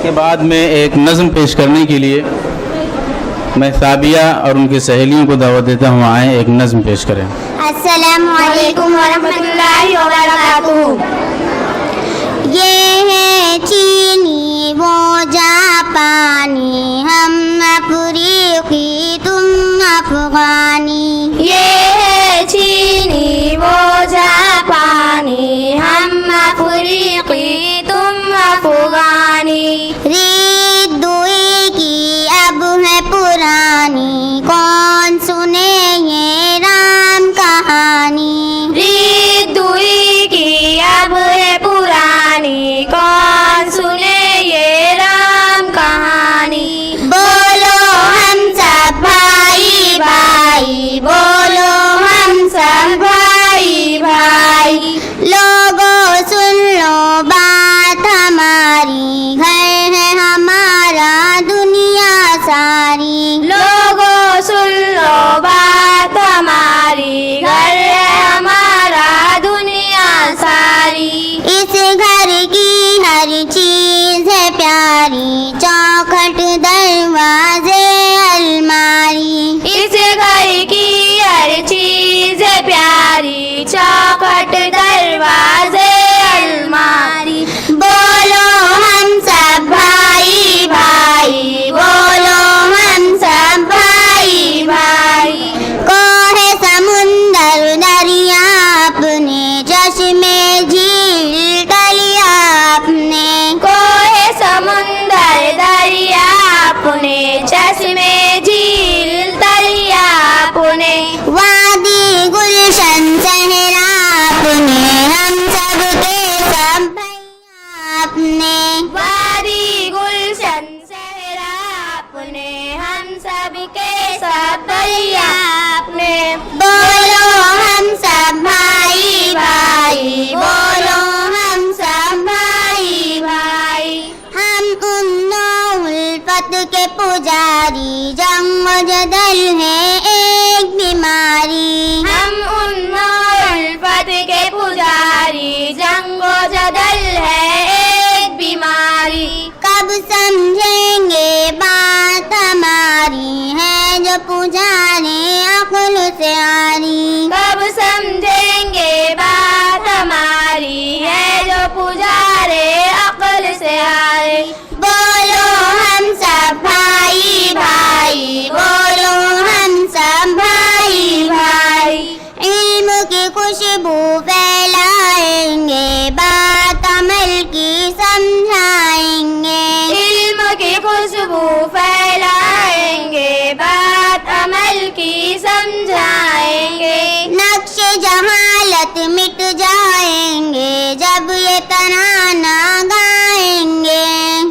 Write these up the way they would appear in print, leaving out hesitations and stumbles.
کے بعد میں ایک نظم پیش کرنے کے لیے میں ثابیہ اور ان کی سہیلیوں کو دعوت دیتا ہوں، آئیں ایک نظم پیش کریں۔ السلام علیکم ورحمۃ اللہ وبرکاتہ۔ یہ ہے چینی وہ جاپانی، ہم افریقی تم افغانی۔ یہ ہے چینی وہ جاپانی، ہم افریقی تم افغانی۔ ریت دوئی کی اب ہے پرانی، کون سنے یہ رام کہانی۔ ریت دوئی کی اب ہے پرانی، کون سنے یہ رام کہانی۔ بولو ہم سب بھائی بھائی، بولو ہم سب بھائی بھائی۔ لوگوں سن لو بات ہماری، گھر ہے ہمارا دنیا ساری۔ لوگوں سن لو بات ہماری، گھر ہے ہمارا دنیا ساری۔ اس گھر کی ہر چیز ہے پیاری، چوکھٹ دروازے الماری۔ اس گھر کی ہر چیز ہے پیاری، چوکھٹ دروازے الماری۔ بولو ہم سب بھائی بھائی، بولو ہم سب بھائی بھائی۔ کوہ سمندر دریا اپنے، چشمے جھیل دریا اپنے۔ کوہ سمندر دریا اپنے، چشمے جھیل دریا اپنے۔ وادی گلشن صحرا اپنے، ہم سب کے سب بھیا اپنے۔ وادی گلشن صحرا اپنے، ہم سب کے سب بھیا اپنے۔ بولو ہم سب بھائی بھائی، بولو ہم سب بھائی بھائی۔ ہم امن و الفت کے پجاری، جنگ و جدل ہے ایک بیماری۔ ہم امن و الفت کے پجاری، جنگ و جدل ہے ایک بیماری۔ کب سمجھیں گے بات ہماری، ہے جو پجارے عقل سے عاری۔ کب سمجھیں گے بات ہماری، ہے جو پجارے عقل سے عاری۔ بولو ہم سب بھائی بھائی، بولو ہم سب بھائی بھائی۔ علم کی خوشبو پھیلائیں گے، بات عمل کی سمجھائیں گے۔ علم کی خوشبو پھیلائیں گے، بات عمل کی سمجھائیں گے۔ نقش جہالت مٹ جائیں گے، جب یہ ترانہ گائیں گے۔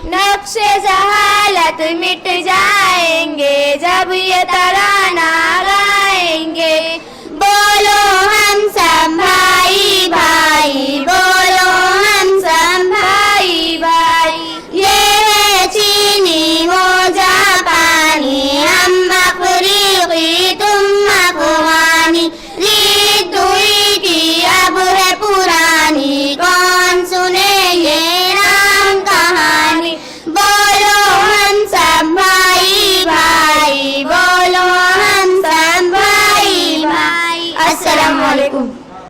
نقش جہالت مٹ جائیں گے، جب یہ ترانہ گائیں گے۔ بولو ہم سب بھائی بھائی، بولو ہم سب بھائی بھائی۔ یہ ہے چینی وہ جاپانی، ہم افریقی تم افغانی۔ ریت دوئی کی اب ہے پرانی، کون سنے یہ رام کہانی۔ بولو ہم سب بھائی بھائی، بولو ہم سب بھائی بھائی۔ السلام علیکم۔